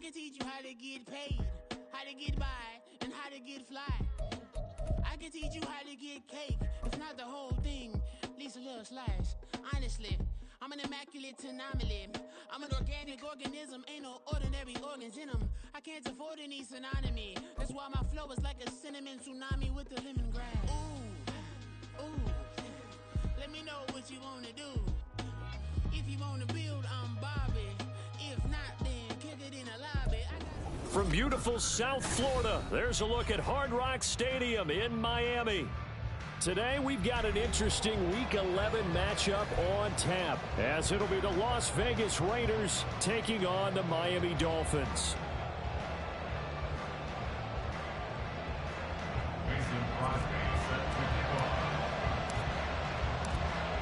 can teach you how to get paid, how to get by, and how to get fly. I can teach you how to get cake, if not the whole thing, at least a little slice. Honestly, I'm an immaculate anomaly. I'm an organic organism, ain't no ordinary organs in them. I can't afford any synonymy. That's why my flow is like a cinnamon tsunami with the lemongrass. Ooh, ooh, let me know what you wanna do. If you wanna build, I'm Bobby. If not, then kick it in a lobby. From beautiful South Florida, there's a look at Hard Rock Stadium in Miami. Today, we've got an interesting Week 11 matchup on tap, as it'll be the Las Vegas Raiders taking on the Miami Dolphins.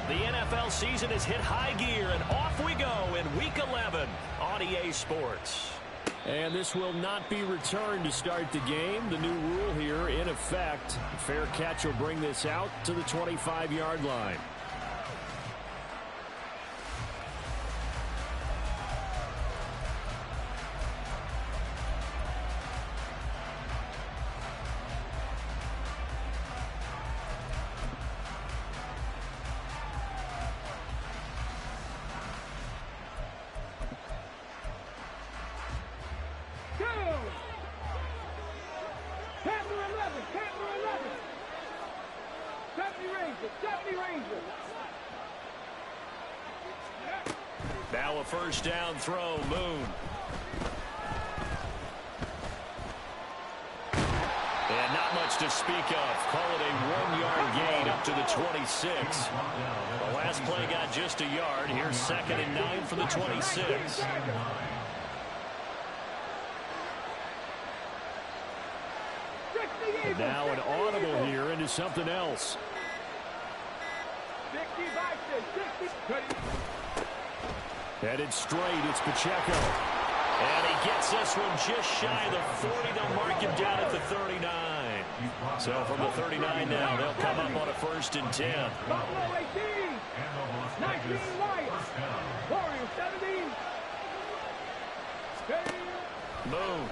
The NFL season has hit high gear, and off we go in Week 11 on EA Sports. And this will not be returned to start the game. The new rule here in effect. Fair catch will bring this out to the 25-yard line. Now a first down throw, Moon. And not much to speak of. Call it a 1-yard gain up to the 26. The last play got just a yard. Here's 2nd and 9 from the 26. And now an audible here into something else. Headed straight, it's Pacheco. And he gets this one just shy of the 40. They'll mark him down at the 39. So from the 39 now, they'll come up on a 1st and 10. Buffalo 18. 19 Lions. Warriors 17. Moon.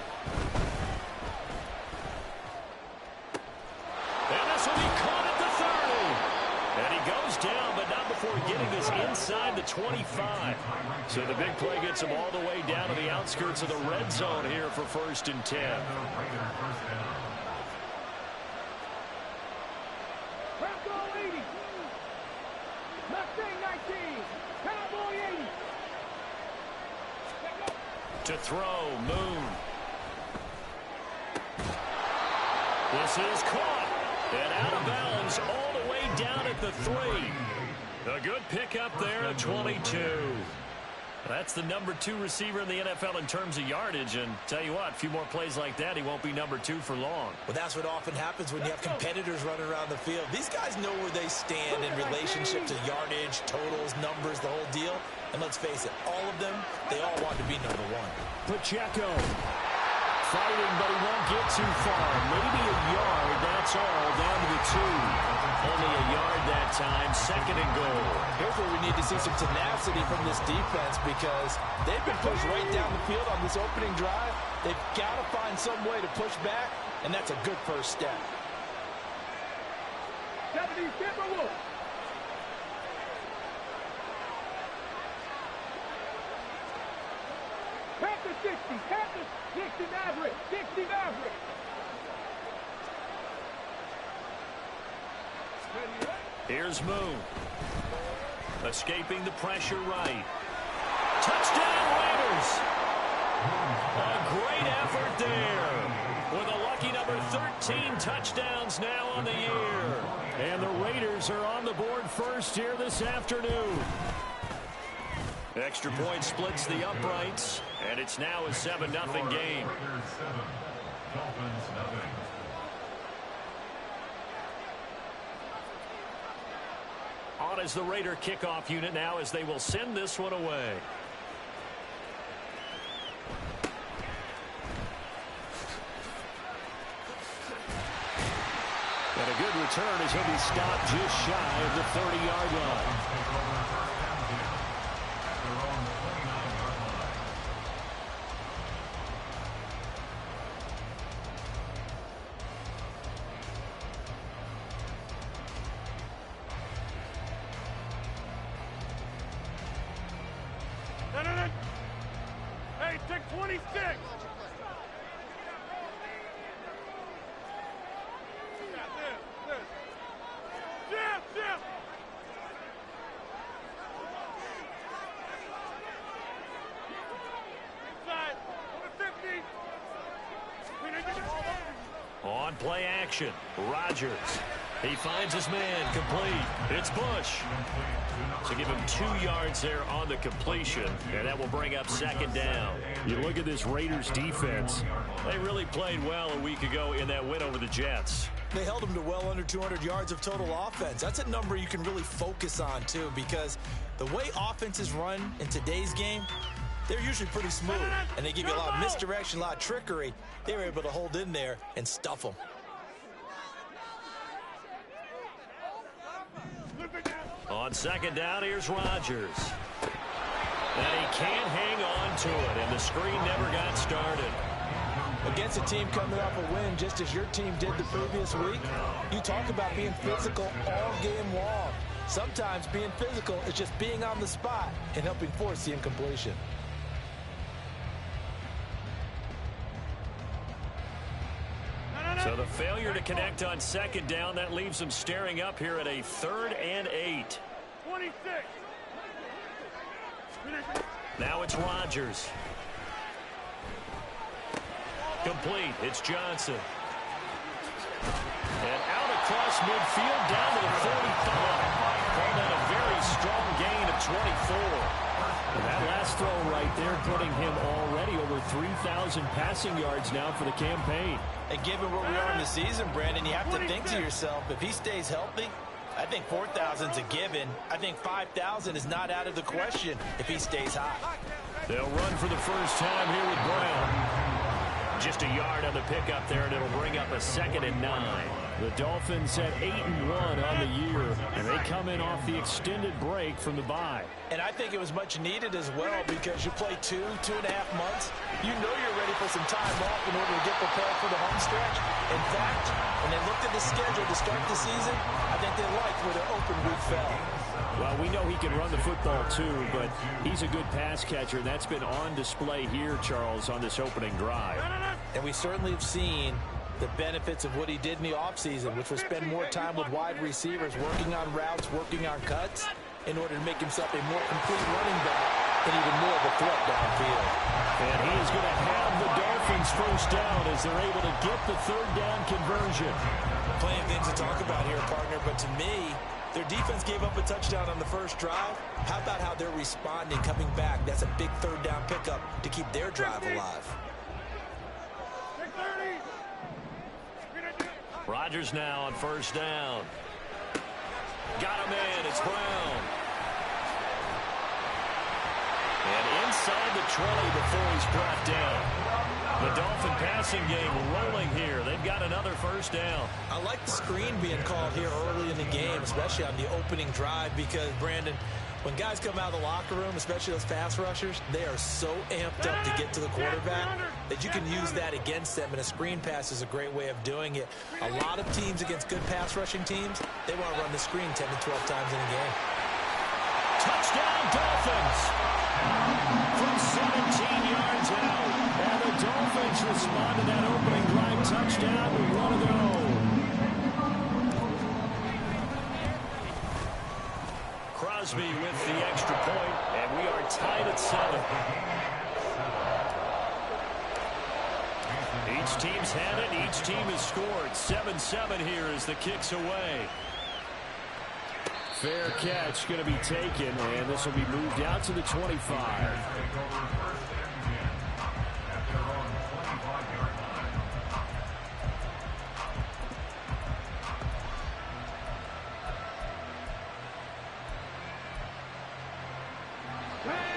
And this will be caught at the 30. And he goes down, but not before getting this inside the 25. So the big play gets him all the way down to the outskirts of the red zone here for 1st and 10. Bronco 80. Mustang 19. Cowboy 80. To throw, Moon. This is caught. And out of bounds all the way down at the 3. A good pickup there at 22. That's the number 2 receiver in the NFL in terms of yardage. And tell you what, a few more plays like that, he won't be number 2 for long. Well, that's what often happens when you have competitors running around the field. These guys know where they stand in relationship to yardage, totals, numbers, the whole deal. And let's face it, all of them, they all want to be number 1. Pacheco. Fighting, but he won't get too far. Maybe a yard, that's all, down to the 2. Only a yard that time, 2nd and goal. Here's where we need to see some tenacity from this defense, because they've been pushed right down the field on this opening drive. They've got to find some way to push back, and that's a good first step. 70 Timberwolves. Panthers 60. Panthers 60 Maverick. 60 Maverick. Here's Moon. Escaping the pressure right. Touchdown Raiders! A great effort there. With a lucky number 13 touchdowns now on the year. And the Raiders are on the board first here this afternoon. Extra point splits the uprights, and it's now a 7-0 game. On is the Raider kickoff unit now, as they will send this one away. And a good return as he'll be stopped just shy of the 30-yard line. On play action, Rodgers. He finds his man, complete. It's Bush. So give him 2 yards there on the completion, and that will bring up second down. You look at this Raiders defense. They really played well a week ago in that win over the Jets. They held them to well under 200 yards of total offense. That's a number you can really focus on, too, because the way offenses run in today's game, they're usually pretty smooth, and they give you a lot of misdirection, a lot of trickery. They were able to hold in there and stuff them. On second down, here's Rodgers. And he can't hang on to it, and the screen never got started. Against a team coming off a win, just as your team did the previous week, you talk about being physical all game long. Sometimes being physical is just being on the spot and helping force the incompletion. So the failure to connect on second down, that leaves them staring up here at a 3rd and 8. 26. Now it's Rodgers. Complete. It's Johnson. And out across midfield down to the 45. Called out a very strong gain of 24. And that last throw right there putting him already over 3,000 passing yards now for the campaign. And given where we are in the season, Brandon, you have to think to yourself, if he stays healthy, I think 4,000's a given. I think 5,000 is not out of the question if he stays high. They'll run for the first time here with Brown. Just a yard on the pickup there, and it'll bring up a 2nd and 9. The Dolphins at 8-1 on the year, and they come in off the extended break from the bye. And I think it was much needed as well because you play 2.5 months. You know you're ready for some time off in order to get prepared for the home stretch. In fact, when they looked at the schedule to start the season, I think they liked where their open week fell. Well, we know he can run the football too, but he's a good pass catcher, and that's been on display here, Charles, on this opening drive. And we certainly have seen the benefits of what he did in the offseason, which was spend more time with wide receivers, working on routes, working on cuts, in order to make himself a more complete running back and even more of a threat downfield. And he is going to have the Dolphins first down as they're able to get the 3rd down conversion. Plenty of things to talk about here, partner, but to me, their defense gave up a touchdown on the first drive. How about how they're responding, coming back? That's a big 3rd down pickup to keep their drive alive. Rodgers now on first down. Got him in. It's Brown. And inside the 20 before he's brought down. The Dolphin passing game rolling here. They've got another first down. I like the screen being called here early in the game, especially on the opening drive, because, Brandon, when guys come out of the locker room, especially those pass rushers, they are so amped up to get to the quarterback that you can use that against them, and a screen pass is a great way of doing it. A lot of teams against good pass rushing teams, they want to run the screen 10 to 12 times in a game. Touchdown, Dolphins! From 17 yards out. And the Dolphins respond to that opening drive touchdown with one of their own. Crosby with the extra point, and we are tied at 7. Each team's had it. Each team has scored. 7-7 here as the kick's away. Fair catch going to be taken, and this will be moved out to the 25.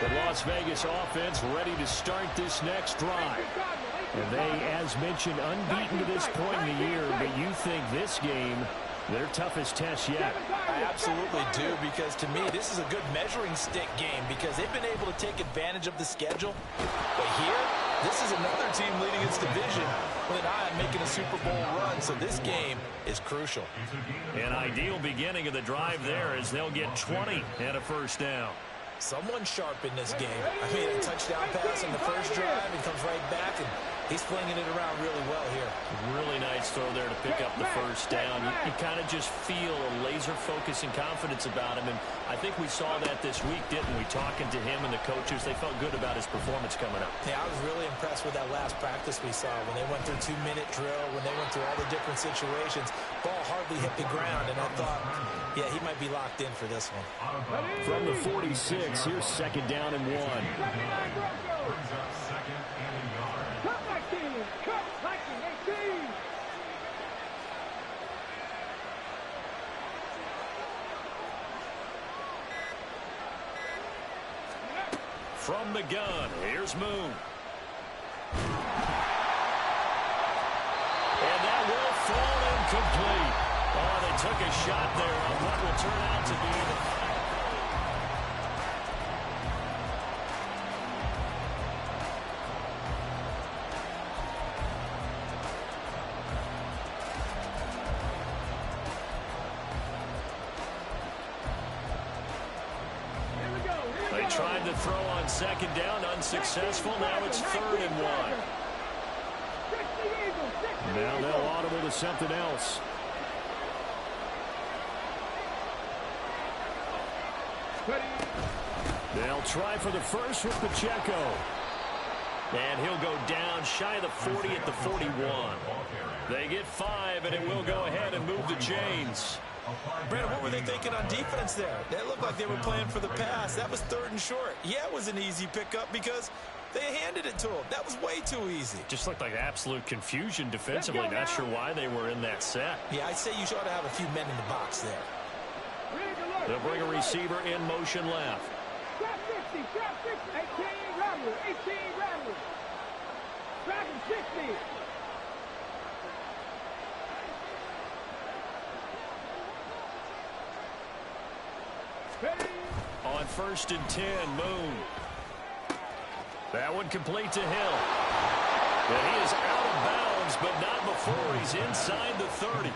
The Las Vegas offense ready to start this next drive. And they, as mentioned, unbeaten to this point in the year, but you think this game their toughest test yet? I absolutely do, because to me, this is a good measuring stick game because they've been able to take advantage of the schedule. But here, this is another team leading its division with an eye on making a Super Bowl run, so this game is crucial. An ideal beginning of the drive there as they'll get 20 and a first down. Someone sharp in this game. I mean, a touchdown pass on the first drive and comes right back, and he's flinging it around really well here. Really nice throw there to pick up the first down. You kind of just feel a laser focus and confidence about him, and I think we saw that this week, didn't we? Talking to him and the coaches, they felt good about his performance coming up. Yeah, I was really impressed with that last practice we saw when they went through 2-minute drill, when they went through all the different situations. Ball hardly hit the ground, and I thought, yeah, he might be locked in for this one. From the 46, here's second down and 1. From the gun, here's Moon. And that will fall incomplete. Oh, they took a shot there on what will turn out to be the tried to throw on second down, unsuccessful. Now it's 3rd and 1. Now they'll audible to something else. They'll try for the first with Pacheco. And he'll go down shy of the 40 at the 41. They get 5, and it will go ahead and move the chains. Brandon, what were they thinking on defense there? That looked like they were playing for the pass. That was 3rd and short. Yeah, it was an easy pickup because they handed it to him. That was way too easy. Just looked like absolute confusion defensively. Not sure why they were in that set. Yeah, I'd say you ought to have a few men in the box there. They'll bring a receiver in motion left. Trap 50, trap 50. 18 Rattler, 18 Rattler. Dragon 60. On 1st and 10, Moon. That one complete to Hill. And he is out of bounds, but not before he's inside the 30.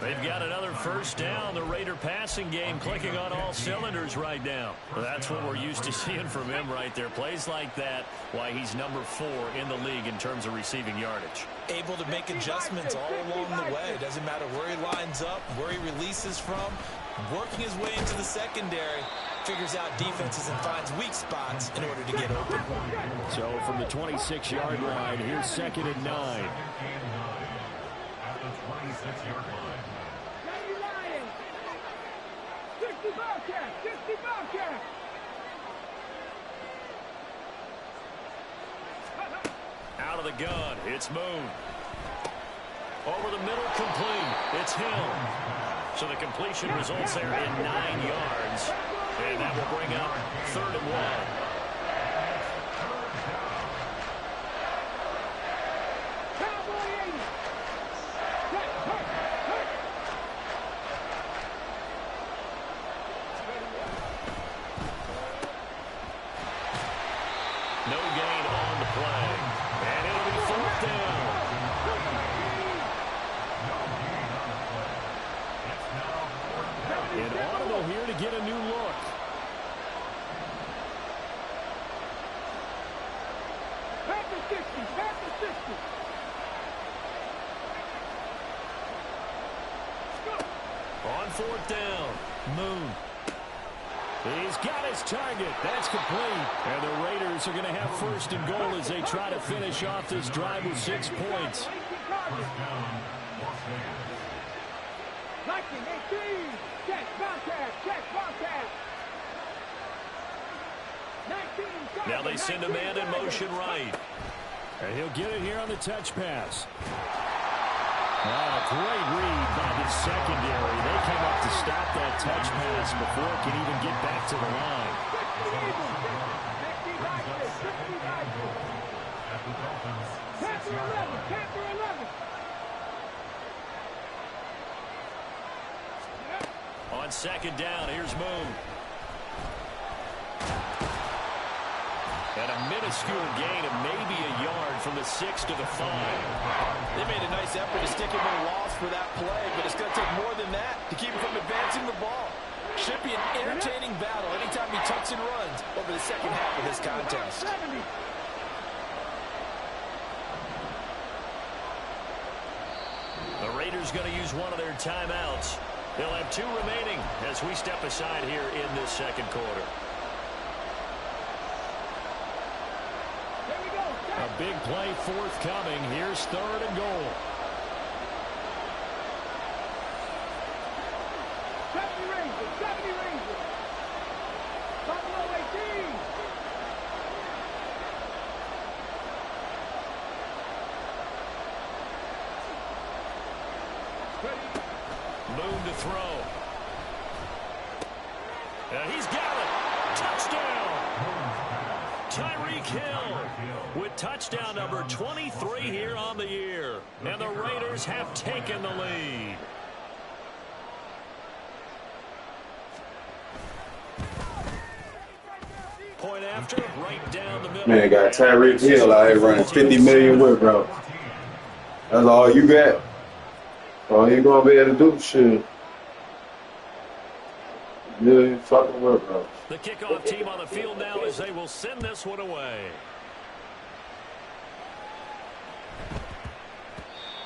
They've got another first down. The Raider passing game clicking on all cylinders right now. That's what we're used to seeing from him right there. Plays like that, why he's number 4 in the league in terms of receiving yardage. Able to make adjustments all along the way. Doesn't matter where he lines up, where he releases from. Working his way into the secondary, figures out defenses and finds weak spots in order to get open. So from the 26-yard line, here's 2nd and 9. At the 26-yard line. 60 Bobcat, 60 Bobcat. Out of the gun, it's Moon. Over the middle, complete. It's Hill. So the completion results there in 9 yards. And that will bring up 3rd and 1. No gain on the play. And it'll be 4th down. An audible here to get a new look. Back to 60, back to 60. On 4th down, Moon. He's got his target. That's complete. And the Raiders are going to have 1st and goal as they try to finish off this drive with 6 points. Lightning, 18. Check, Bobcat, check, Bobcat. 19. Now they send a man in motion right. And he'll get it here on the touch pass. Great read by the secondary. They came up to stop that touch pass before it could even get back to the line. Chapter 11. On 2nd down, here's Moon. And a minuscule gain of maybe a yard from the 6 to the 5. They made a nice effort to stick him in a loss for that play, but it's going to take more than that to keep him from advancing the ball. Should be an entertaining battle anytime he tucks and runs over the second half of this contest. Raiders going to use one of their timeouts. They'll have 2 remaining as we step aside here in this second quarter. A big play forthcoming. Here's 3rd and goal. 70 Rangers, 70 Rangers. Buffalo 18. Moon to throw. He's got it. Touchdown. Tyreek Hill with touchdown number 23 here on the year. And the Raiders have taken the lead. Point after, right down the middle. Man, got Tyreek Hill out here running 50 million whip routes. That's all you got. All you gonna be able to do, shit. Million fucking whip routes. The kickoff team on the field now as they will send this one away.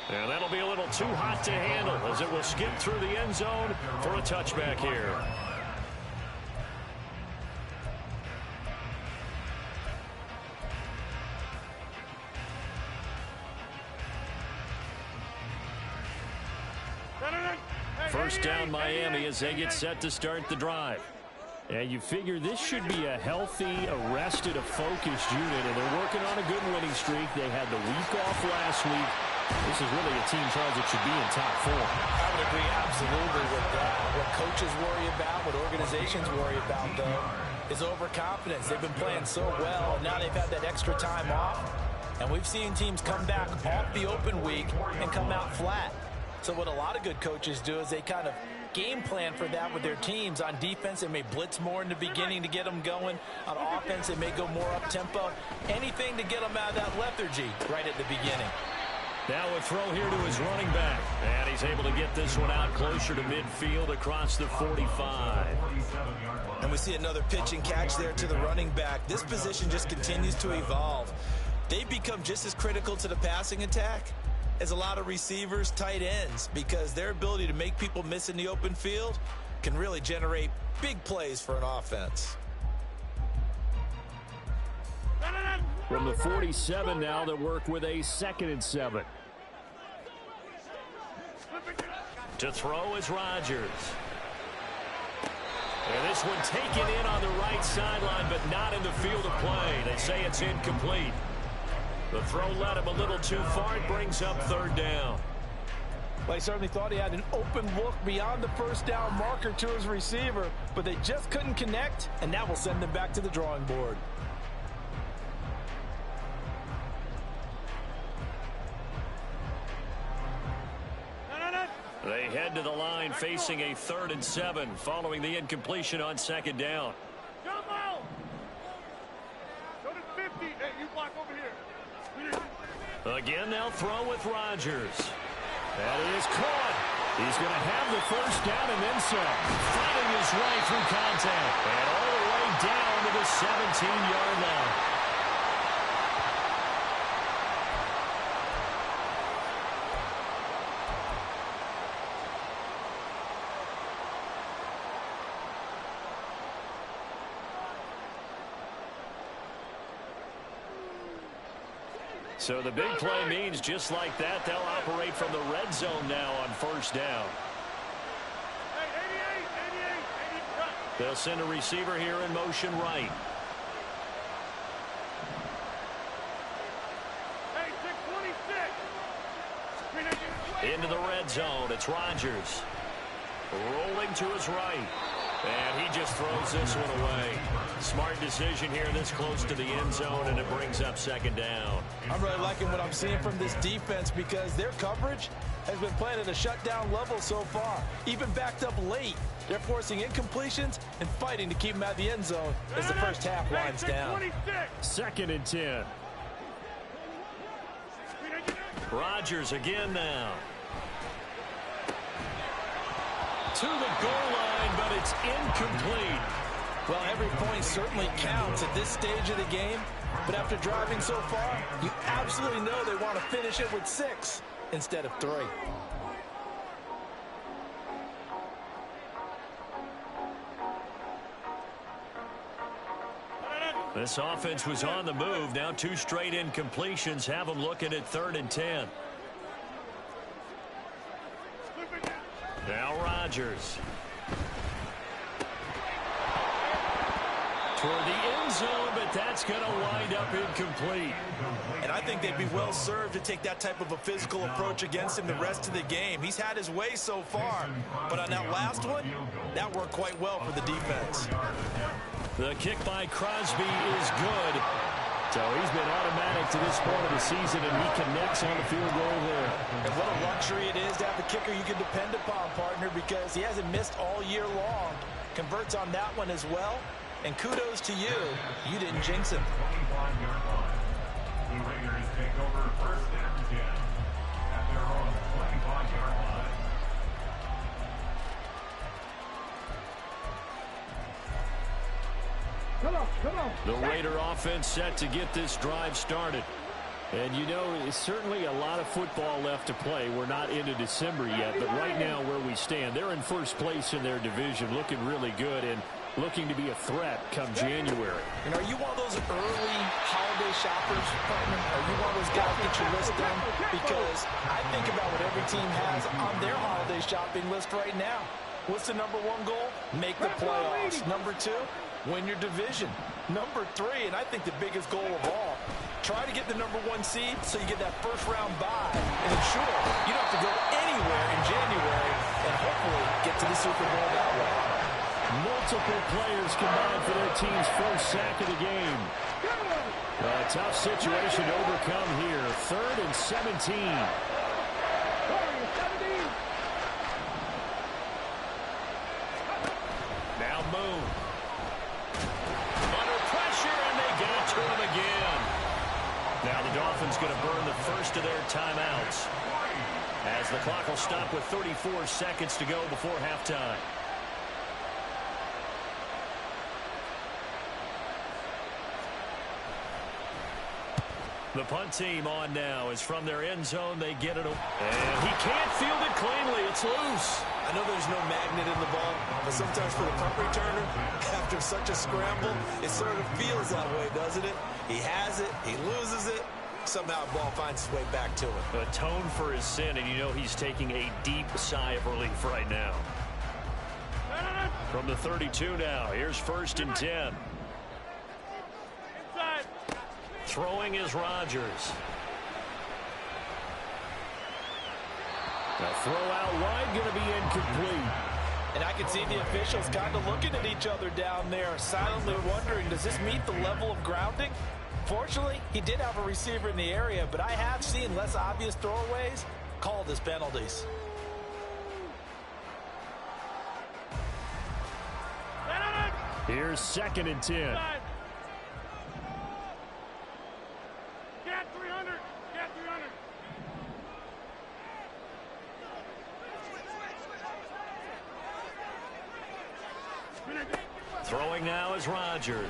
And that'll be a little too hot to handle as it will skip through the end zone for a touchback here. First down Miami as they get set to start the drive. And you figure this should be a healthy, arrested, a focused unit, and they're working on a good winning streak. They had the week off last week. This is really a team, Charles, that should be in top 4. I would agree absolutely with that. What coaches worry about, what organizations worry about, though, is overconfidence. They've been playing so well, and now they've had that extra time off. And we've seen teams come back off the open week and come out flat. So what a lot of good coaches do is they kind of game plan for that with their teams. On defense, they may blitz more in the beginning to get them going. On offense, they may go more up-tempo. Anything to get them out of that lethargy right at the beginning. Now a throw here to his running back. And he's able to get this one out closer to midfield across the 45. And we see another pitch and catch there to the running back. This position just continues to evolve. They've become just as critical to the passing attack as a lot of receivers, tight ends, because their ability to make people miss in the open field can really generate big plays for an offense. From the 47 now, they work with a 2nd and 7. To throw is Rodgers. And this one taken in on the right sideline, but not in the field of play. They say it's incomplete. The throw led him a little too far. It brings up 3rd down. Well, he certainly thought he had an open look beyond the first down marker to his receiver, but they just couldn't connect, and that will send them back to the drawing board. They head to the line facing a 3rd and 7 following the incompletion on 2nd down. Jump out! Go to 50. Hey, you block over here. Again, they'll throw with Rodgers. That is caught. He's going to have the first down and then some. Fighting his way through contact. And all the way down to the 17-yard line. So the big play means just like that, they'll operate from the red zone now on 1st down. They'll send a receiver here in motion right. Into the red zone, it's Rodgers. Rolling to his right. And he just throws this one away. Smart decision here this close to the end zone, and it brings up 2nd down. I'm really liking what I'm seeing from this defense because their coverage has been playing at a shutdown level so far. Even backed up late, they're forcing incompletions and fighting to keep them out of the end zone as the first half winds down. 2nd and 10. Rodgers again now. To the goal line, but it's incomplete. Well, every point certainly counts at this stage of the game, but after driving so far, you absolutely know they want to finish it with 6 instead of 3. This offense was on the move. Now 2 straight incompletions have them looking at 3rd and 10. Now Rodgers. Toward the end zone, but that's going to wind up incomplete. And I think they'd be well served to take that type of a physical approach against him the rest of the game. He's had his way so far, but on that last one, that worked quite well for the defense. The kick by Crosby is good. So he's been automatic to this point of the season, and he connects on the field goal there. And what a luxury it is to have a kicker you can depend upon, partner, because he hasn't missed all year long. Converts on that one as well. And kudos to you. You didn't jinx him. The Raiders take over 1st and 10 at their own 25-yard line. Come on. The Raider offense set to get this drive started. And, you know, it's certainly a lot of football left to play. We're not into December yet, but right now where we stand, they're in first place in their division, looking really good and looking to be a threat come January. And are you one of those early holiday shoppers, partner? Are you one of those guys that get your list done? Because I think about what every team has on their holiday shopping list right now. What's the number 1 goal? Make the playoffs. Number 2, win your division. Number 3, and I think the biggest goal of all, try to get the number 1 seed so you get that first-round bye and ensure you don't have to go anywhere in January and hopefully get to the Super Bowl that way. Multiple players combined for their team's first sack of the game. A tough situation to overcome here. 3rd and 17. Now Moon. Under pressure, and they get it to him again. Now the Dolphins going to burn the first of their timeouts, as the clock will stop with 34 seconds to go before halftime. The punt team on now is from their end zone. They get it. And he can't field it cleanly. It's loose. I know there's no magnet in the ball, but sometimes for the punt returner, after such a scramble, it sort of feels that way, doesn't it? He has it, he loses it, somehow the ball finds its way back to him. Atone for his sin, and you know he's taking a deep sigh of relief right now. From the 32 now, here's 1st and 10. Throwing is Rodgers. The throw out wide going to be incomplete. And I can see the officials kind of looking at each other down there, silently wondering, does this meet the level of grounding? Fortunately, he did have a receiver in the area, but I have seen less obvious throwaways called as penalties. Here's 2nd and 10. Throwing now is Rodgers.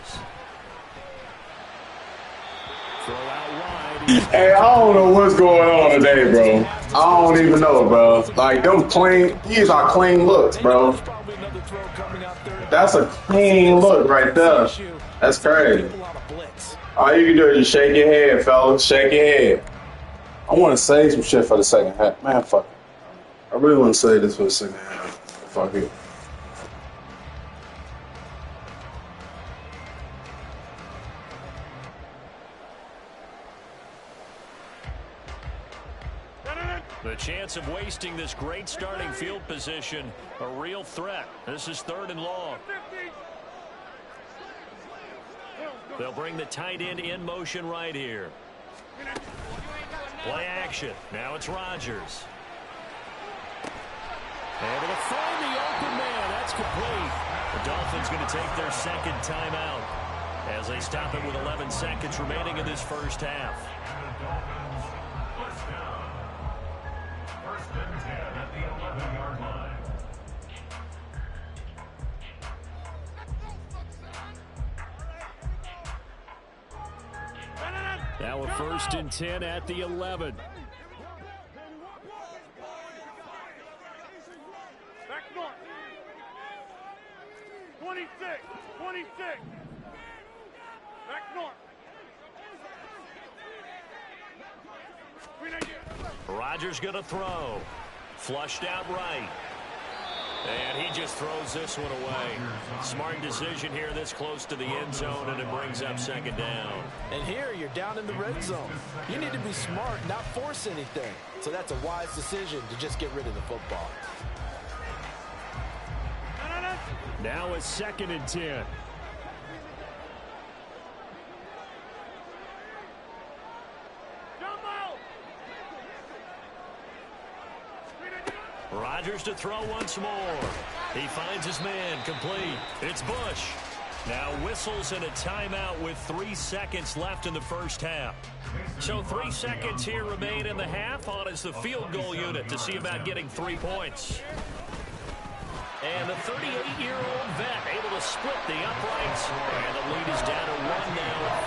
Throw out wide. Hey, I don't know what's going on today, bro. I don't even know, bro. Like, these are clean looks, bro. That's a clean look right there. That's crazy. All you can do is just shake your head, fellas. Shake your head. I want to say some shit for the second half. Man, fuck it. I really want to say this for the second half. Fuck it. The chance of wasting this great starting field position, a real threat. This is 3rd and long. They'll bring the tight end in motion right here. Play action. Now it's Rodgers. Able to find the open man. That's complete. The Dolphins going to take their 2nd timeout as they stop it with 11 seconds remaining in this first half. At the 11-yard line. Now a 1st and 10 at the 11. Back north. 26. Rodgers going to throw. Flushed out right. And he just throws this one away. Smart decision here this close to the end zone, and it brings up second down. And here you're down in the red zone. You need to be smart, not force anything. So that's a wise decision to just get rid of the football. Now it's 2nd and 10. Rodgers to throw once more. He finds his man, complete. It's Bush. Now whistles and a timeout with 3 seconds left in the first half. So 3 seconds here remain in the half. On is the field goal unit to see about getting 3 points. And the 38-year-old vet able to split the uprights. And the lead is down to 1 now at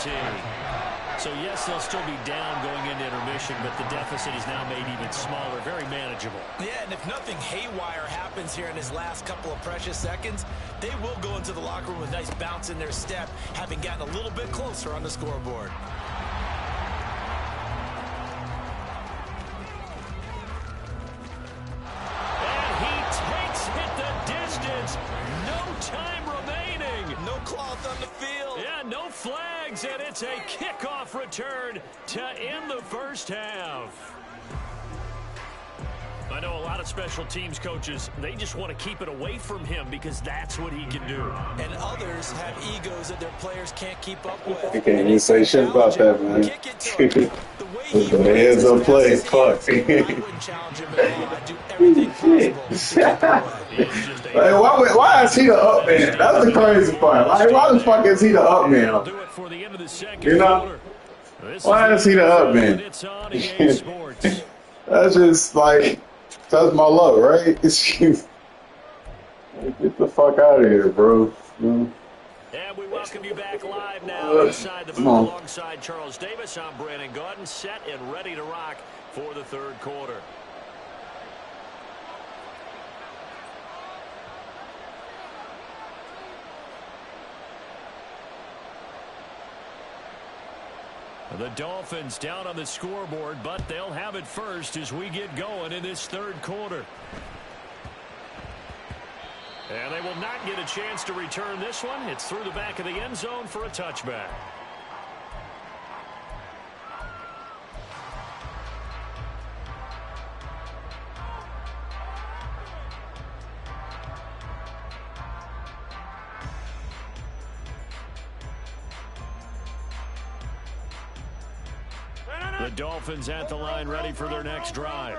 14-13. So, yes, they'll still be down going into intermission, but the deficit is now made even smaller, very manageable. Yeah, and if nothing haywire happens here in his last couple of precious seconds, they will go into the locker room with a nice bounce in their step, having gotten a little bit closer on the scoreboard. And he takes it the distance. No time remaining. No cloth on the field. Yeah, no flags, and it's a kickoff return to end the first half. I know a lot of special teams coaches, they just want to keep it away from him because that's what he can do. And others have egos that their players can't keep up with. You can't even say shit about that, man. Kick it to him. The way he The heads up play, fuck. I wouldn't challenge him at all. I'd do everything possible to take it away. Like, why is he the up man? That's the crazy part. Like, why the fuck is he the up man? Do it for the end of the second You know? quarter. Why is he the up man? It's on EA Sports. That's just like, that's my luck, right? Get the fuck out of here, bro. And we welcome you back live now inside the booth alongside Charles Davis. I'm Brandon Gaudin, set and ready to rock for the third quarter. The Dolphins down on the scoreboard, but they'll have it first as we get going in this third quarter. And they will not get a chance to return this one. It's through the back of the end zone for a touchback. The Dolphins at the line ready for their next drive.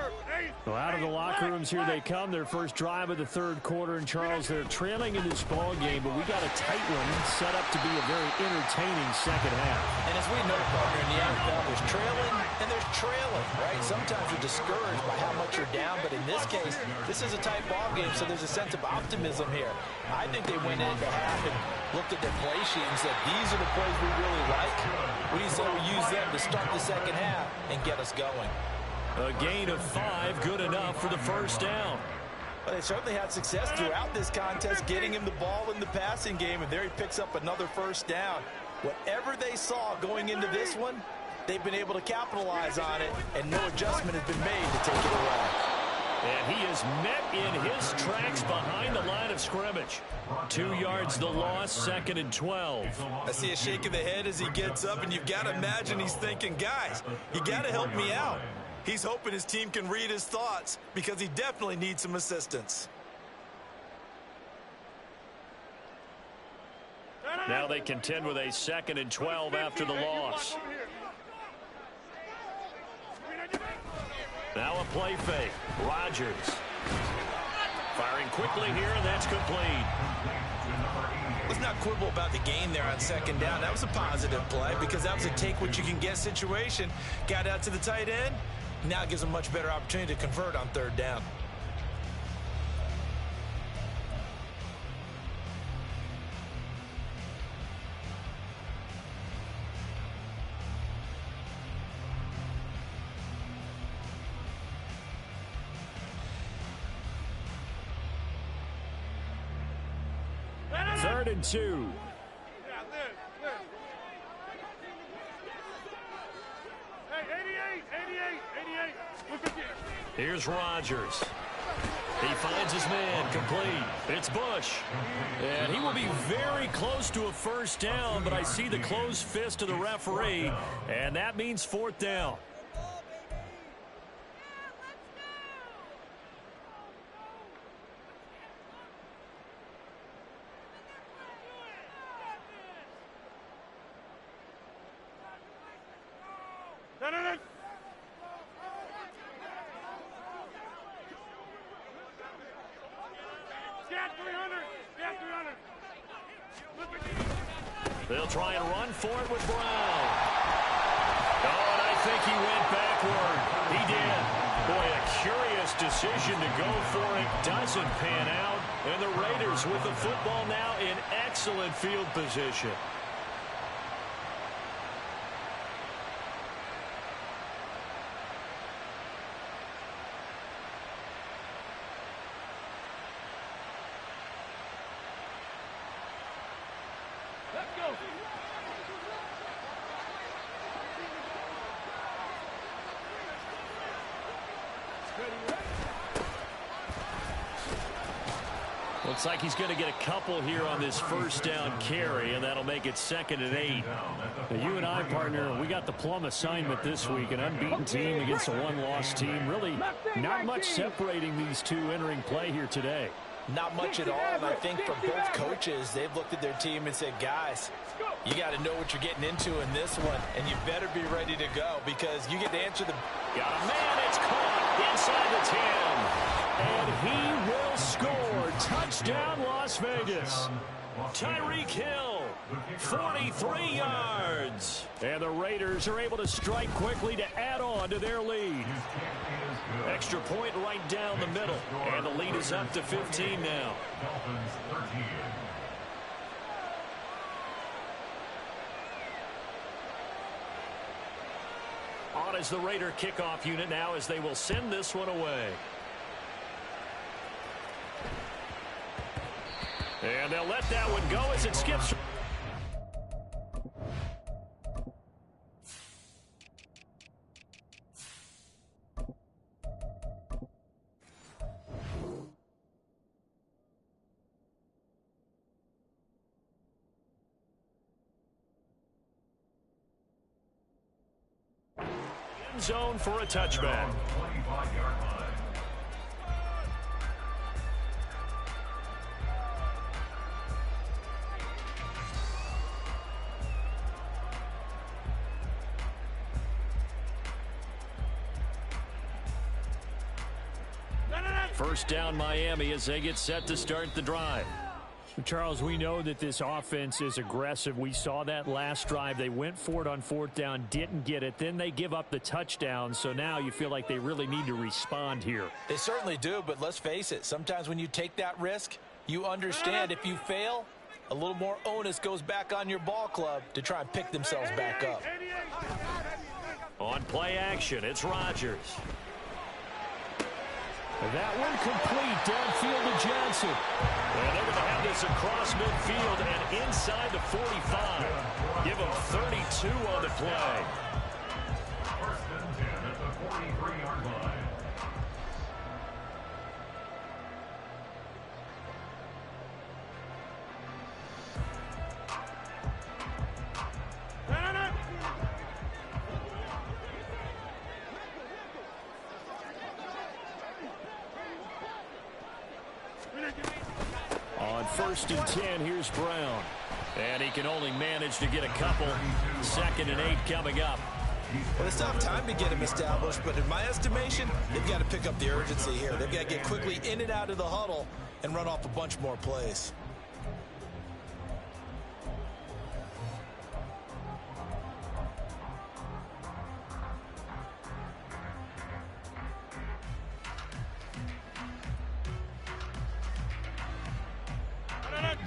Well, out of the locker rooms here they come. Their first drive of the third quarter. And, Charles, they're trailing in this ball game, but we got a tight one set up to be a very entertaining second half. And as we know, partner, in the NFL, there's trailing and there's trailing, right? Sometimes you're discouraged by how much you're down, but in this case, this is a tight ball game, so there's a sense of optimism here. I think they went into half and looked at their play sheet and said, these are the plays we really like. We need to use them to start the second half and get us going. A gain of 5, good enough for the first down. Well, they certainly had success throughout this contest, getting him the ball in the passing game, and there he picks up another first down. Whatever they saw going into this one, they've been able to capitalize on it, and no adjustment has been made to take it away. And he is met in his tracks behind the line of scrimmage. 2 yards the loss, 2nd and 12. I see a shake of the head as he gets up, and you've got to imagine he's thinking, guys, you got to help me out. He's hoping his team can read his thoughts because he definitely needs some assistance. Now they contend with a 2nd and 12 after the loss. Now a play fake. Rodgers firing quickly here, and that's complete. Let's not quibble about the gain there on second down. That was a positive play because that was a take-what-you-can-get situation. Got out to the tight end. Now it gives them a much better opportunity to convert on third down. Third and 2. Here's Rodgers. He finds his man, complete. It's Bush. And he will be very close to a first down, but I see the closed fist of the referee, and that means 4th down. They'll try and run for it with Brown. Oh, and I think he went backward. He did. Boy, a curious decision to go for it. Doesn't pan out. And the Raiders with the football now in excellent field position. Looks like he's going to get a couple here on this first down carry, and that'll make it 2nd and 8. Now, you and I, partner, we got the plum assignment this week, an unbeaten team against a one-loss team. Really not much separating these two entering play here today. Not much at all, and I think for both coaches, they've looked at their team and said, guys, you got to know what you're getting into in this one, and you better be ready to go because you get to answer the... Got a man, it's caught inside the 10, and he will score. Touchdown, Las Vegas. Tyreek Hill, 43 yards. And the Raiders are able to strike quickly to add on to their lead. Extra point right down the middle. And the lead is up to 15 now. On is the Raider kickoff unit now as they will send this one away. And they'll let that one go as it skips. End zone for a touchback. First down Miami as they get set to start the drive. Charles, we know that this offense is aggressive. We saw that last drive. They went for it on 4th down, didn't get it. Then they give up the touchdown. So now you feel like they really need to respond here. They certainly do, but let's face it. Sometimes when you take that risk, you understand if you fail, a little more onus goes back on your ball club to try and pick themselves back up. On play action, it's Rodgers. That one complete downfield to Johnson. And they're going to have this across midfield and inside the 45. Give them 32 on the play. First and 10 at the 43-yard line. On 1st and 10, here's Brown. And he can only manage to get a couple. 2nd and 8 coming up. Well, it's tough time to get him established, but in my estimation, they've got to pick up the urgency here. They've got to get quickly in and out of the huddle and run off a bunch more plays.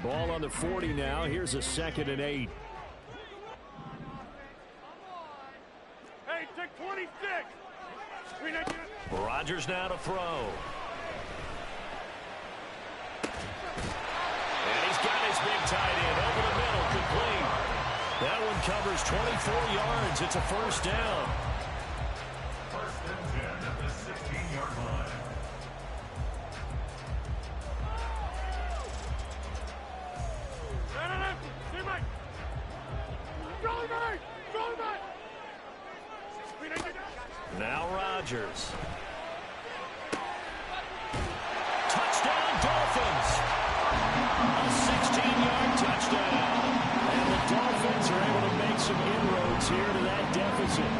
Ball on the 40 now. Here's a 2nd and 8. Hey, take 26. Rodgers now to throw. And he's got his big tight end over the middle, complete. That one covers 24 yards. It's a first down. First and 10 at the 16-yard line. Chargers. Touchdown, Dolphins. A 16-yard touchdown. And the Dolphins are able to make some inroads here to that deficit.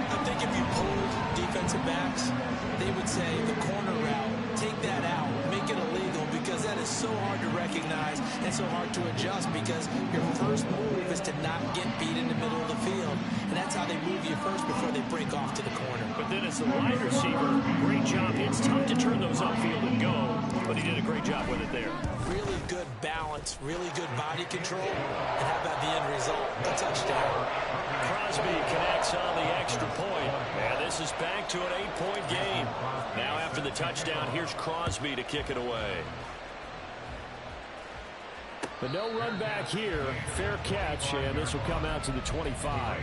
I think if you pulled defensive backs, they would say the corner route, take that out, make it illegal, because that is so hard to recognize and so hard to adjust, because your first move is to not get beat in the middle of the field. And that's how they move you first before they break off to the corner. But then as the wide receiver, great job. It's tough to turn those upfield and go, but he did a great job with it there. Really good balance, really good body control, and how about the end result? A touchdown. Crosby connects on the extra point, and this is back to an 8-point game. Now after the touchdown, here's Crosby to kick it away. But no run back here. Fair catch, and this will come out to the 25.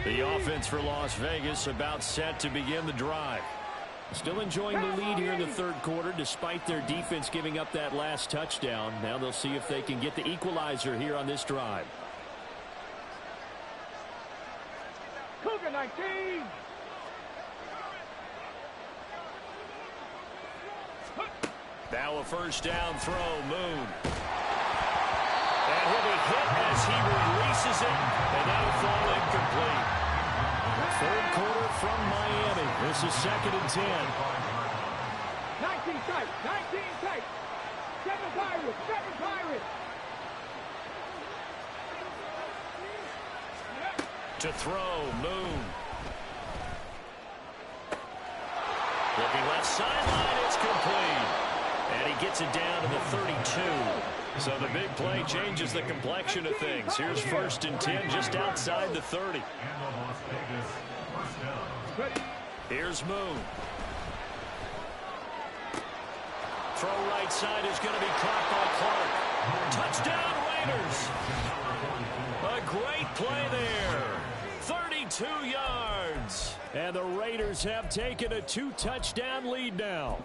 The offense for Las Vegas about set to begin the drive. Still enjoying the lead here in the third quarter despite their defense giving up that last touchdown. Now they'll see if they can get the equalizer here on this drive. Cougar 19. Now a first down throw, Moon. And he'll be hit as he releases it, and that'll fall incomplete. Third quarter from Miami. This is 2nd and 10. 19 tight, 19 tight. 7 Pirates, 7 Pirates. To throw, Moon. Looking left sideline, it's complete. And he gets it down to the 32. So the big play changes the complexion of things. Here's 1st and 10 just outside the 30. Here's Moon. Throw right side is going to be caught by Clark. Touchdown, Raiders. A great play there. 32 yards. And the Raiders have taken a 2-touchdown lead now.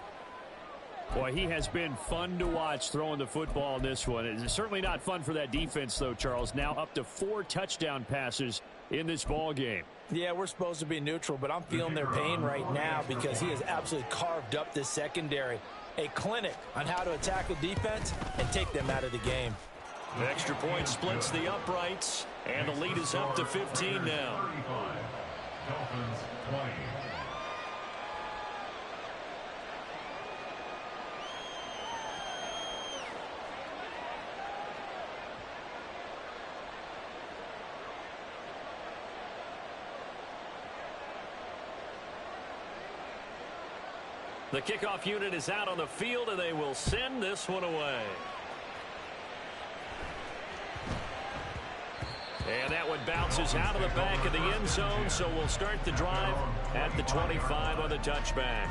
Boy, he has been fun to watch throwing the football in this one. It's certainly not fun for that defense, though, Charles. Now up to 4 touchdown passes in this ball game. Yeah, we're supposed to be neutral, but I'm feeling their pain right now because he has absolutely carved up this secondary. A clinic on how to attack a defense and take them out of the game. The extra point splits the uprights, and the lead is up to 15 now. Dolphins 20. The kickoff unit is out on the field, and they will send this one away. And that one bounces out of the back of the end zone, so we'll start the drive at the 25 on the touchback.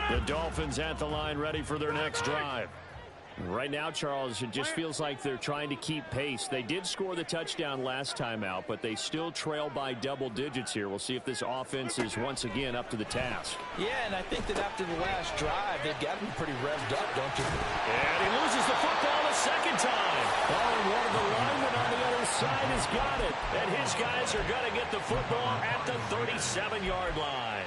The Dolphins at the line ready for their next drive. Right now, Charles, it just feels like they're trying to keep pace. They did score the touchdown last time out, but they still trail by double digits here. We'll see if this offense is once again up to the task. Yeah, and I think that after the last drive, they've got them pretty revved up, don't you? And he loses the football a second time. Oh, and one of the linemen on the other side has got it. And his guys are going to get the football at the 37-yard line.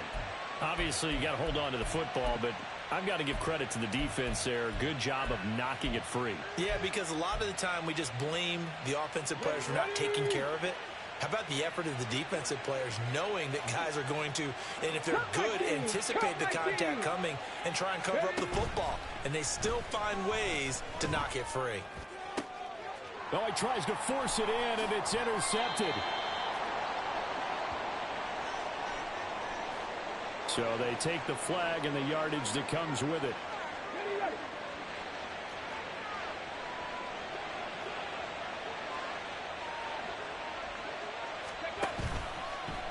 Obviously, you got to hold on to the football, but I've got to give credit to the defense there. Good job of knocking it free. Yeah, because a lot of the time we just blame the offensive players for not taking care of it. How about the effort of the defensive players knowing that guys are going to, and if they're good, anticipate the contact coming and try and cover up the football. And they still find ways to knock it free. Oh, he tries to force it in, and it's intercepted. So they take the flag and the yardage that comes with it.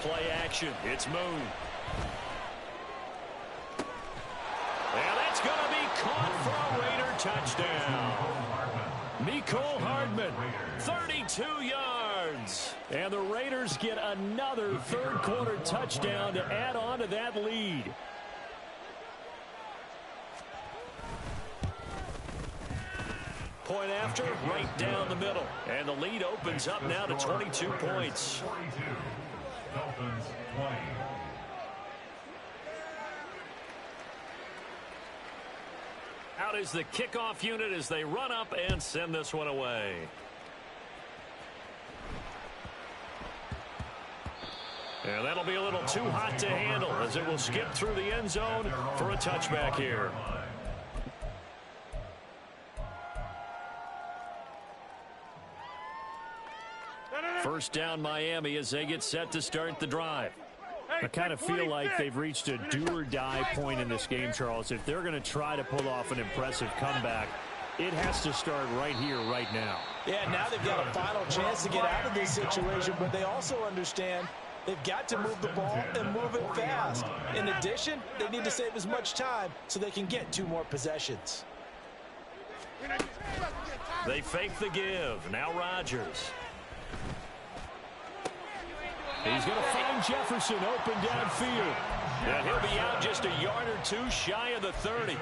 Play action. It's Moon. And that's going to be caught for a Raider touchdown. Mecole Hardman, 32 yards. And the Raiders get another third-quarter touchdown to add on to that lead. Point after, right down the middle. And the lead opens up now to 22 points. 42. Dolphins 20. Out is the kickoff unit as they run up and send this one away. And that'll be a little too hot to handle as it will skip through the end zone for a touchback here. First down Miami as they get set to start the drive. I kind of feel like they've reached a do-or-die point in this game, Charles. If they're going to try to pull off an impressive comeback, it has to start right here, right now. Yeah, now they've got a final chance to get out of this situation, but they also understand they've got to move the ball and move it fast. In addition, they need to save as much time so they can get 2 more possessions. They fake the give. Now Rodgers. He's going to find Jefferson open downfield. And he'll be out just a yard or 2 shy of the 30.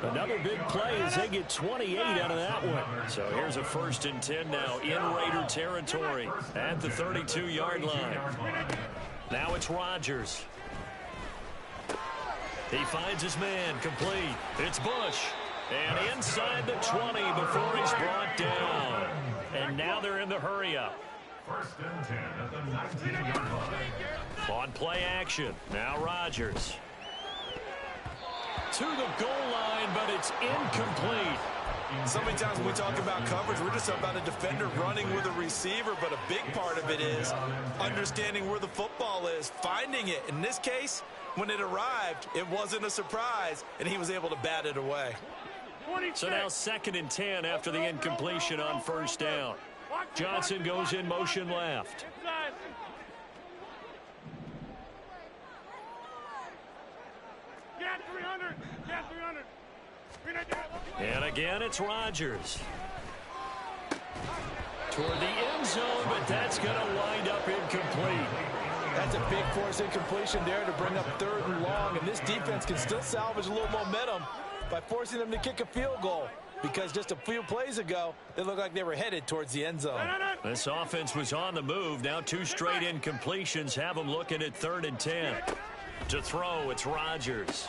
Another big play as they get 28 out of that one. So here's a 1st and 10 now in Raider territory at the 32-yard line. Now it's Rodgers. He finds his man complete. It's Bush. And inside the 20 before he's brought down. And now they're in the hurry-up. 1st and 10 at the 19-yard line. On play action. Now Rodgers. To the goal line, but it's incomplete. So many times when we talk about coverage, we're just about a defender running with a receiver, but a big part of it is understanding where the football is, finding it. In this case, when it arrived, it wasn't a surprise, and he was able to bat it away. So now 2nd and 10 after the incompletion on 1st down. Johnson goes in motion left. And again, it's Rodgers. Toward the end zone, but that's going to wind up incomplete. That's a big force incompletion there to bring up 3rd and long, and this defense can still salvage a little momentum by forcing them to kick a field goal, because just a few plays ago, they looked like they were headed towards the end zone. This offense was on the move. Now 2 straight incompletions have them looking at 3rd and 10. To throw, it's Rodgers.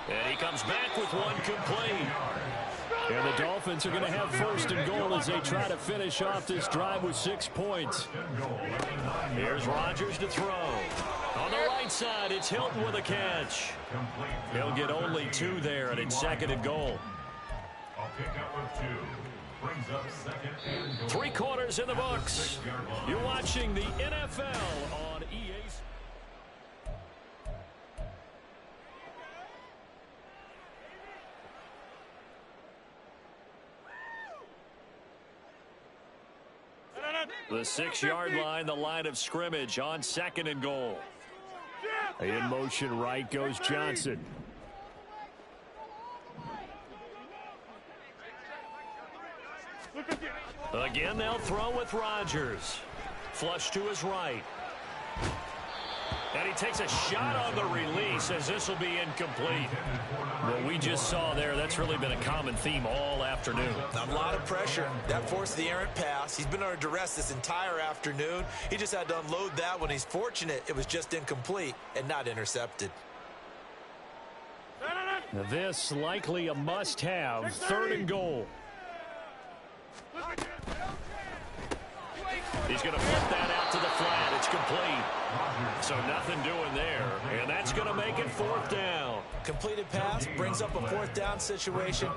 And he comes back with one complete. And the Dolphins are going to have 1st and goal as they try to finish off this drive with 6 points. Here's Rodgers to throw. On the right side, it's Hilton with a catch. He'll get only 2 there, and it's 2nd and goal. I'll pick up with 2. Brings up 2nd and goal. 3 quarters in the books. You're watching the NFL on EA. The 6-yard line, the line of scrimmage on 2nd and goal. In motion right goes Johnson. Again, they'll throw with Rodgers. Flush to his right. And he takes a shot on the release as this will be incomplete. What we just saw there, that's really been a common theme all afternoon. A lot of pressure. That forced the errant pass. He's been under duress this entire afternoon. He just had to unload that one. He's fortunate it was just incomplete and not intercepted. Now this likely a must-have. 3rd and goal. He's going to flip that out to the flat. It's complete. So nothing doing there. And that's going to make it 4th down. Completed pass brings up a 4th down situation.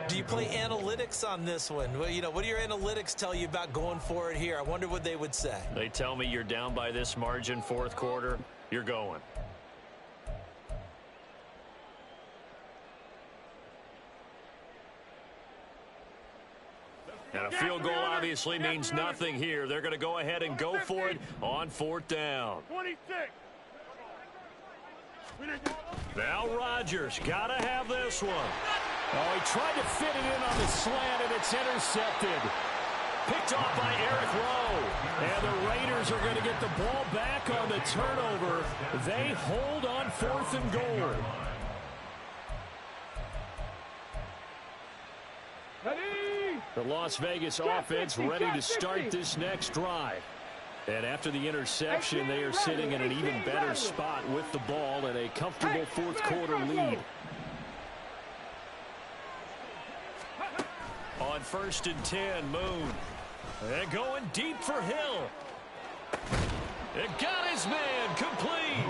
Do you play analytics on this one? Well, you know, what do your analytics tell you about going for it here? I wonder what they would say. They tell me you're down by this margin 4th quarter. You're going. And a field goal obviously means nothing here. They're going to go ahead and go for it on 4th down. 26. Now Rodgers got to have this one. Oh, he tried to fit it in on the slant, and it's intercepted. Picked off by Eric Rowe. And the Raiders are going to get the ball back on the turnover. They hold on 4th and goal. The Las Vegas offense ready to start this next drive. And after the interception, they are sitting in an even better spot with the ball and a comfortable 4th quarter lead. On 1st and 10, Moon. And going deep for Hill. It got his man complete.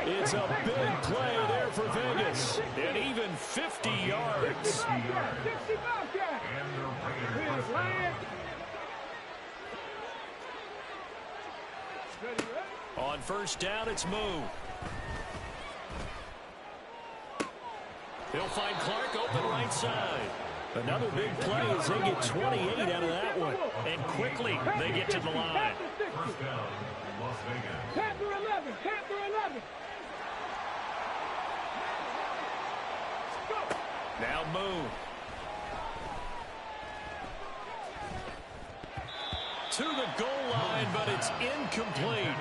It's a big play there for Vegas. And even 50 yards. On 1st down, it's Moon. He'll find Clark open right side. Another big play as they get 28 out of that one. And quickly, they get to the line. First down, Las Vegas. Panther 11. Panther 11. Now Moon. To the goal line, but it's incomplete.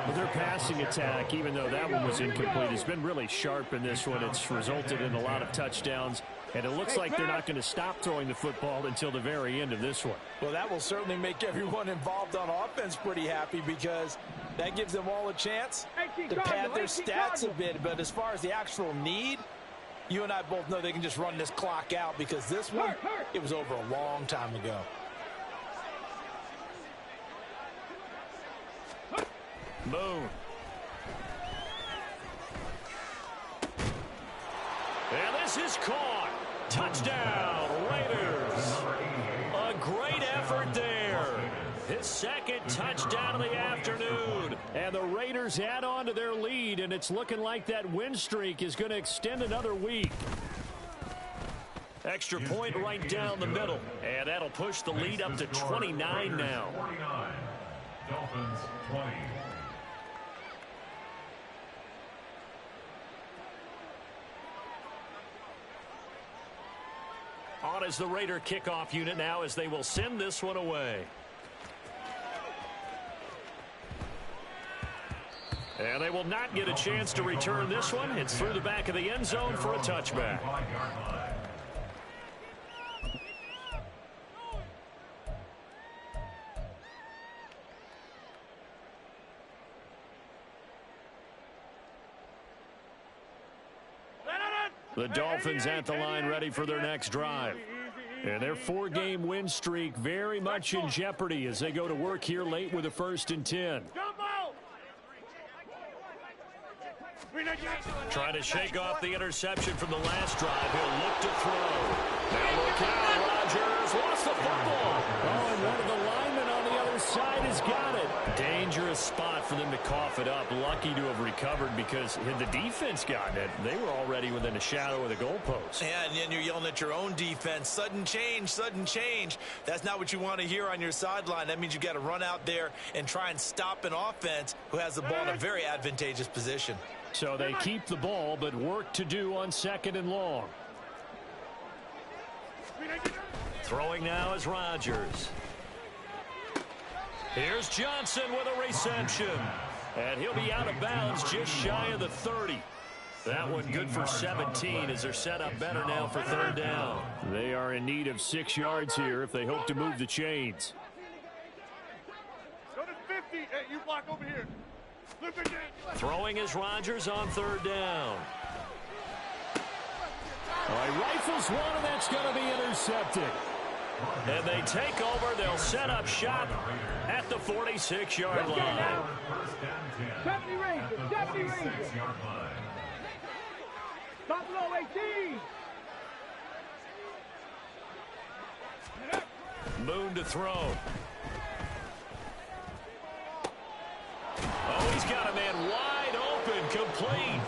But their passing attack, even though that one was incomplete, has been really sharp in this one. It's resulted in a lot of touchdowns, and it looks like they're not going to stop throwing the football until the very end of this one. Well, that will certainly make everyone involved on offense pretty happy because that gives them all a chance to pad their stats a bit. But as far as the actual need, you and I both know they can just run this clock out because this one, it was over a long time ago. Moon. And this is caught. Touchdown, Raiders. A great effort there. His 2nd touchdown of the afternoon. And the Raiders add on to their lead, and it's looking like that win streak is going to extend another week. Extra point right down the middle. And that'll push the lead up to 29 now. 49. Dolphins 20. On as the Raider kickoff unit now as they will send this one away. And they will not get a chance to return this one. It's through the back of the end zone for a touchback. The Dolphins at the line ready for their next drive. And their 4-game win streak very much in jeopardy as they go to work here late with a 1st and 10. Trying to shake off the interception from the last drive. He'll look to throw. Now look out. Rodgers lost the football. Oh, and one of the linemen on the other side has got it. Dangerous spot for them to cough it up. Lucky to have recovered because had the defense gotten it, they were already within a shadow of the goalpost. Yeah, and then you're yelling at your own defense. Sudden change, sudden change. That's not what you want to hear on your sideline. That means you've got to run out there and try and stop an offense who has the ball in a very advantageous position. So they keep the ball, but work to do on 2nd and long. Throwing now is Rodgers. Here's Johnson with a reception. And he'll be out of bounds just shy of the 30. That one good for 17 as they're set up better now for 3rd down. They are in need of 6 yards here if they hope to move the chains. Go to 50. Hey, you block over here. Throwing is Rodgers on 3rd down. All right, rifles one, and that's going to be intercepted. And they take over. They'll set up shop at the 46-yard line. 70 Rangers. 70 Rangers. Stop low 18. Moon to throw. Oh, he's got a man wide open, complete.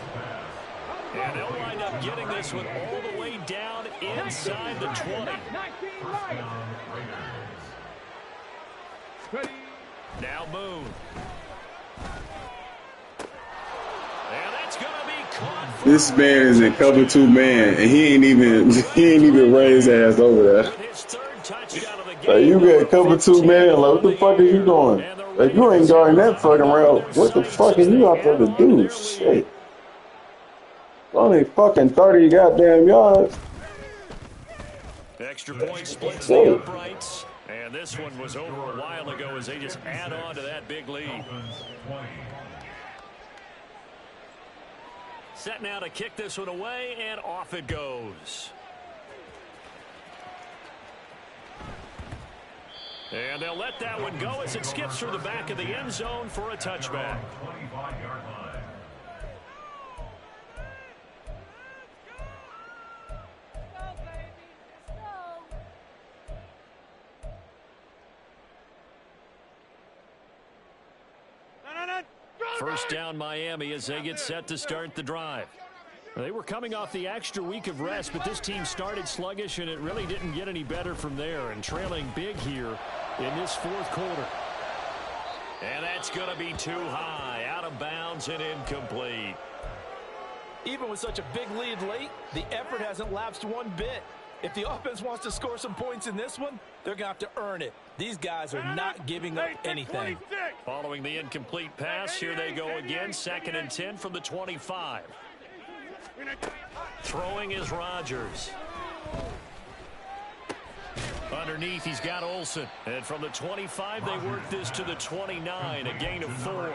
And they'll wind up getting this one all the way down inside the 20. 19 right. Now Moon. And that's going to be caught. This man is in cover 2 man, and he ain't even raised his ass over there. His third touchdown of the game. Like, you get cover 2 man, like, what the fuck are you doing? Like, you ain't guarding that fucking route. What the fuck are you out there to do? Shit. Only fucking 30 goddamn yards. Extra point splits the uprights. And this one was over a while ago as they just add on to that big lead. Set now to kick this one away, and off it goes. And they'll let that one go as it skips through the back of the end zone for a touchback. 25-yard line. First down Miami as they get set to start the drive. They were coming off the extra week of rest, but this team started sluggish, and it really didn't get any better from there, and trailing big here in this fourth quarter. And that's going to be too high, out of bounds and incomplete. Even with such a big lead late, the effort hasn't lapsed one bit. If the offense wants to score some points in this one, they're going to have to earn it. These guys are not giving up anything. Following the incomplete pass, here they go again. 2nd and 10 from the 25. Throwing is Rodgers. Underneath, he's got Olsen. And from the 25, they work this to the 29, a gain of 4.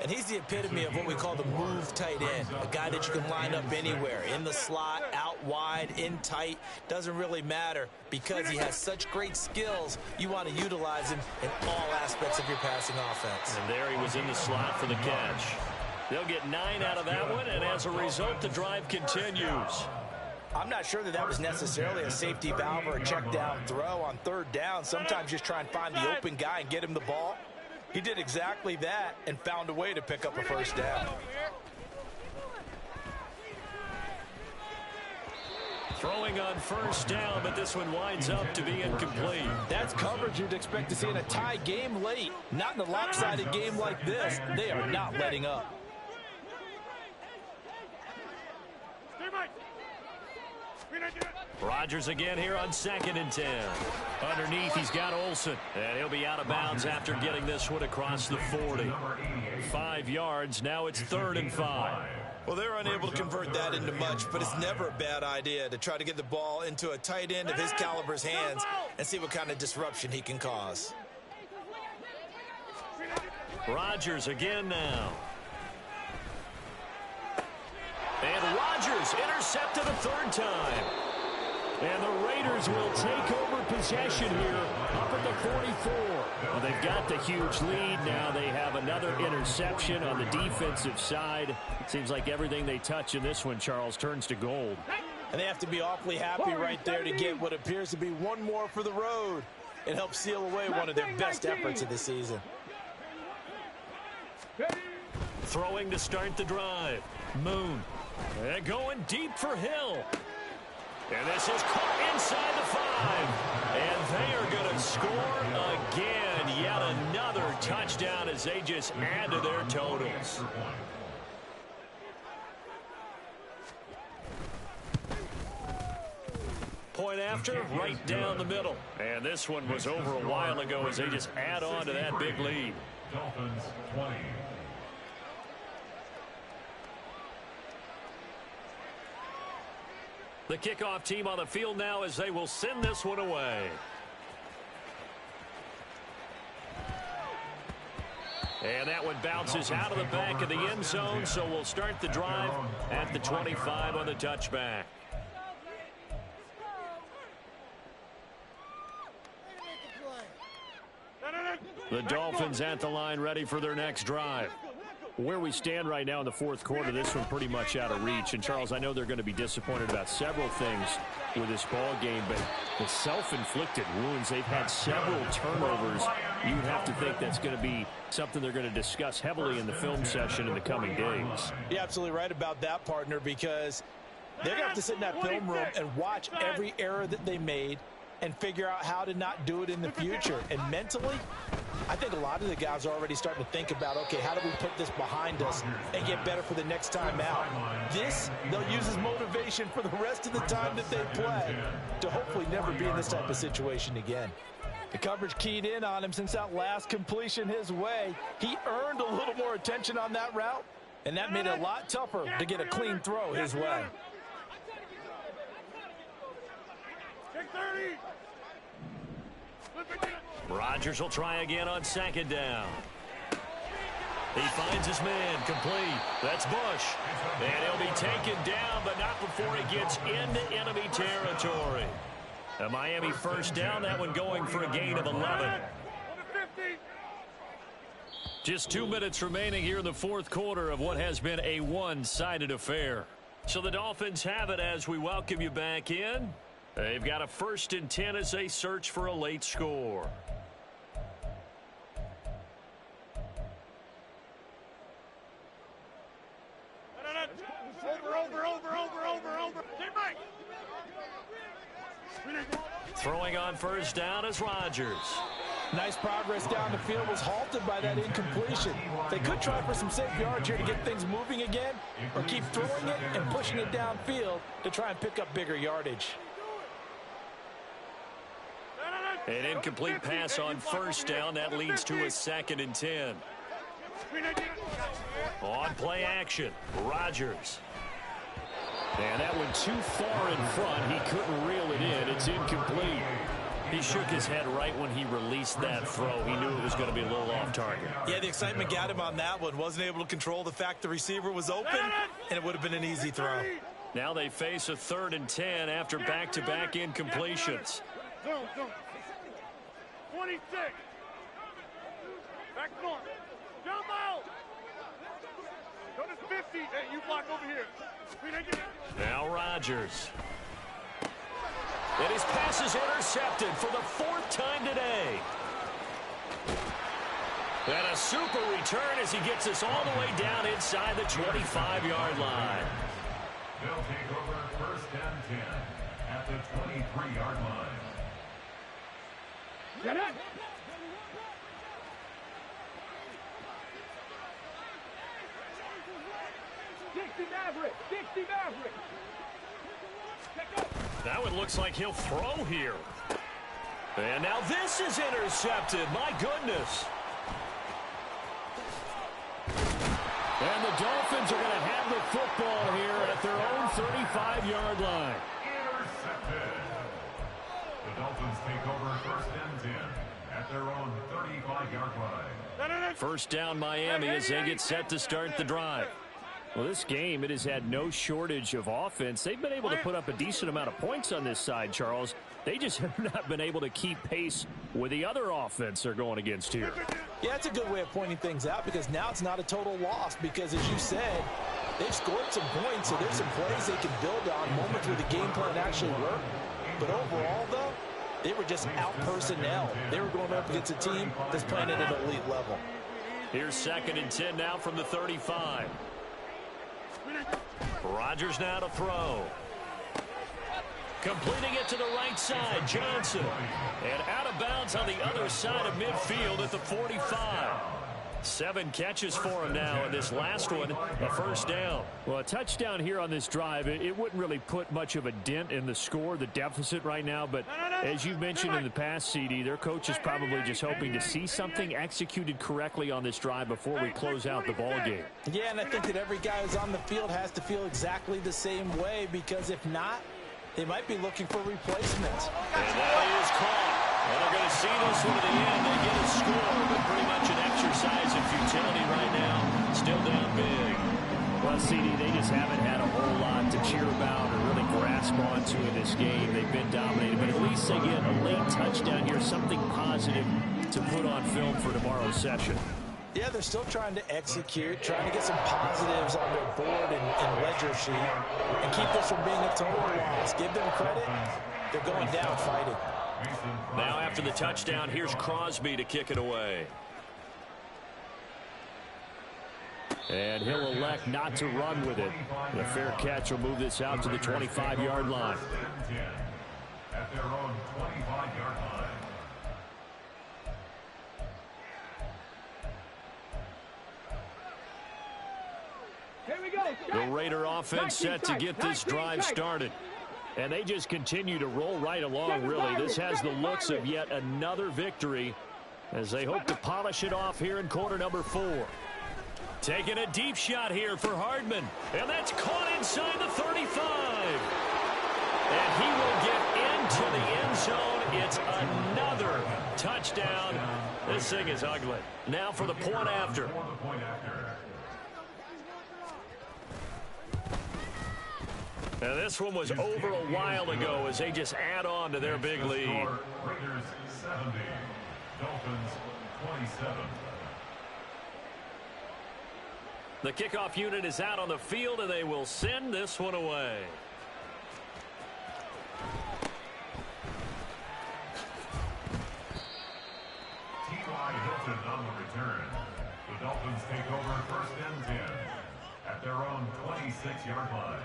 And he's the epitome of what we call the move tight end, a guy that you can line up anywhere, in the slot, out wide, in tight. Doesn't really matter because he has such great skills. You want to utilize him in all aspects of your passing offense. And there he was in the slot for the catch. They'll get 9 out of that one, and as a result, the drive continues. I'm not sure that was necessarily a safety valve or a check down throw on 3rd down. Sometimes just try and find the open guy and get him the ball. He did exactly that and found a way to pick up a first down. Throwing on first down, but this one winds up to be incomplete. That's coverage you'd expect to see in a tie game late. Not in a lopsided game like this. They are not letting up. Rodgers again here on 2nd and 10. Underneath, he's got Olsen. And he'll be out of bounds after getting this one across the 40. 5 yards. Now it's 3rd and 5. Well, they're unable to convert that into much, but it's never a bad idea to try to get the ball into a tight end of his caliber's hands and see what kind of disruption he can cause. Rodgers again now. And Rodgers intercepted a 3rd time. And the Raiders will take over possession here up at the 44. Well, they've got the huge lead. Now they have another interception on the defensive side. It seems like everything they touch in this one, Charles, turns to gold. And they have to be awfully happy right there to get what appears to be one more for the road. It helps seal away one of their best efforts of the season. Throwing to start the drive. Moon. And going deep for Hill. And this is caught inside the 5. And they are going to score again. Yet another touchdown as they just add to their totals. Point after, right down the middle. And this one was over a while ago as they just add on to that big lead. Dolphins 20. The kickoff team on the field now as they will send this one away. And that one bounces out of the back of the end zone, so we'll start the drive at the 25 on the touchback. The Dolphins at the line ready for their next drive. Where we stand right now in the fourth quarter, this one pretty much out of reach. And, Charles, I know they're going to be disappointed about several things with this ball game, but the self-inflicted wounds, they've had several turnovers. You'd have to think that's going to be something they're going to discuss heavily in the film session in the coming days. You're absolutely right about that, partner, because They're going to have to sit in that film room and watch every error that they made and figure out how to not do it in the future. And mentally, I think a lot of the guys are already starting to think about, okay, how do we put this behind us and get better for the next time out? This, they'll use as motivation for the rest of the time that they play to hopefully never be in this type of situation again. The coverage keyed in on him since that last completion his way. He earned a little more attention on that route, and that made it a lot tougher to get a clean throw his way. Rodgers will try again on second down. He finds his man, complete. That's Bush. And he'll be taken down, but not before he gets into enemy territory. A Miami first down, that one going for a gain of 11. Just 2 minutes remaining here in the fourth quarter of what has been a one-sided affair. So the Dolphins have it as we welcome you back in. They've got a 1st and 10 as they search for a late score. Over. Throwing on first down is Rodgers. Nice progress down the field was halted by that incompletion. They could try for some safe yards here to get things moving again, or keep throwing it and pushing it downfield to try and pick up bigger yardage. An incomplete pass on first down. That leads to a 2nd and 10. On play action, Rodgers. And that one too far in front. He couldn't reel it in. It's incomplete. He shook his head right when he released that throw. He knew it was going to be a little off target. Yeah, the excitement got him on that one. Wasn't able to control the fact the receiver was open, and it would have been an easy throw. Now they face a 3rd and 10 after back-to-back incompletions. Zone. 26. Back north. Jump out. Go to 50. Hey, you block over here. Now Rodgers. And his pass is intercepted for the 4th time today. And a super return as he gets us all the way down inside the 25-yard line. They'll take over 1st and 10 at the 23-yard line. Get it. Dixie Maverick. That one looks like he'll throw here. And now this is intercepted. My goodness. And the Dolphins are going to have the football here at their own 35-yard line. Intercepted. The Dolphins take over 1st and 10 at their own 35-yard line. First down Miami as they get set to start the drive. Well, this game, it has had no shortage of offense. They've been able to put up a decent amount of points on this side, Charles. They just have not been able to keep pace with the other offense they're going against here. Yeah, it's a good way of pointing things out because now it's not a total loss because, as you said, they've scored some points, so there's some plays they can build on, moments where the game plan actually worked. But overall, though, they were just out personnel. They were going up against a team that's playing at an elite level. Here's 2nd and 10 now from the 35. Rodgers now to throw. Completing it to the right side, Johnson. And out of bounds on the other side of midfield at the 45. 7 catches for him now, and this last one, a first down. Well, a touchdown here on this drive, it wouldn't really put much of a dent in the score, the deficit right now. But as you've mentioned in the past, CD, their coach is probably just hoping to see something executed correctly on this drive before we close out the ball game. Yeah, and I think that every guy who's on the field has to feel exactly the same way, because if not, they might be looking for replacements. And that is caught. And they're going to see this one to the end. They get a score, but pretty much an exercise in futility right now. Still down big. Well, CD, they just haven't had a whole lot to cheer about or really grasp onto in this game. They've been dominated, but at least they get a late touchdown here, something positive to put on film for tomorrow's session. Yeah, they're still trying to execute, trying to get some positives on their board and ledger sheet, and keep this from being a total loss. Give them credit. They're going down fighting. Now after the touchdown, here's Crosby to kick it away. And he'll elect not to run with it. The fair catch will move this out to the 25-yard line. At their own 25-yard line. Here we go. The Raider offense set to get this drive started. And they just continue to roll right along, really. This has the looks of yet another victory as they hope to polish it off here in quarter number 4. Taking a deep shot here for Hardman. And that's caught inside the 35. And he will get into the end zone. It's another touchdown. This thing is ugly. Now for the point after. And this one was over a while ago as they just add on to their big lead. Raiders 70, Dolphins 27. The kickoff unit is out on the field, and they will send this one away. T.Y. Hilton on the return. The Dolphins take over first and 10 at their own 26-yard line.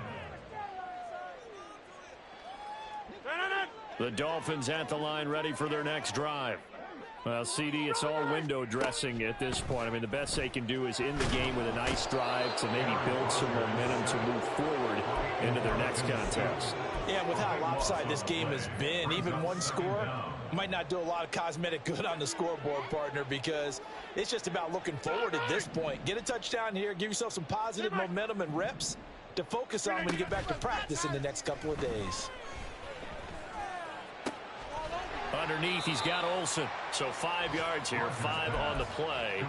The Dolphins at the line ready for their next drive. Well, CD, it's all window dressing at this point. I mean, the best they can do is end the game with a nice drive to maybe build some momentum to move forward into their next contest. Yeah, with how lopsided this game has been, even one score might not do a lot of cosmetic good on the scoreboard, partner, because it's just about looking forward at this point. Get a touchdown here, give yourself some positive momentum and reps to focus on when you get back to practice in the next couple of days. Underneath, he's got Olsen. So 5 yards here, 5 on the play.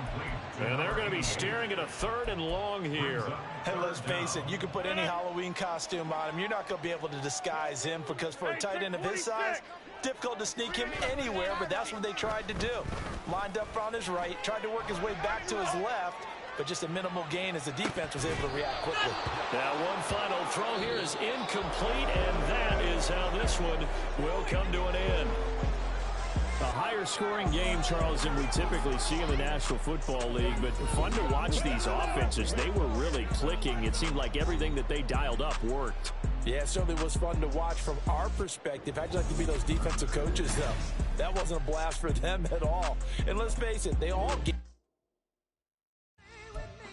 And they're going to be staring at a 3rd and long here. And let's face it, you can put any Halloween costume on him. You're not going to be able to disguise him because for a tight end of his size, difficult to sneak him anywhere, but that's what they tried to do. Lined up on his right, tried to work his way back to his left, but just a minimal gain as the defense was able to react quickly. Now one final throw here is incomplete, and that is how this one will come to an end. A higher scoring game, Charles, than we typically see in the National Football League, but fun to watch these offenses. They were really clicking. It seemed like everything that they dialed up worked. Yeah, it certainly was fun to watch from our perspective. How'd you like to be those defensive coaches, though? That wasn't a blast for them at all. And let's face it, they all get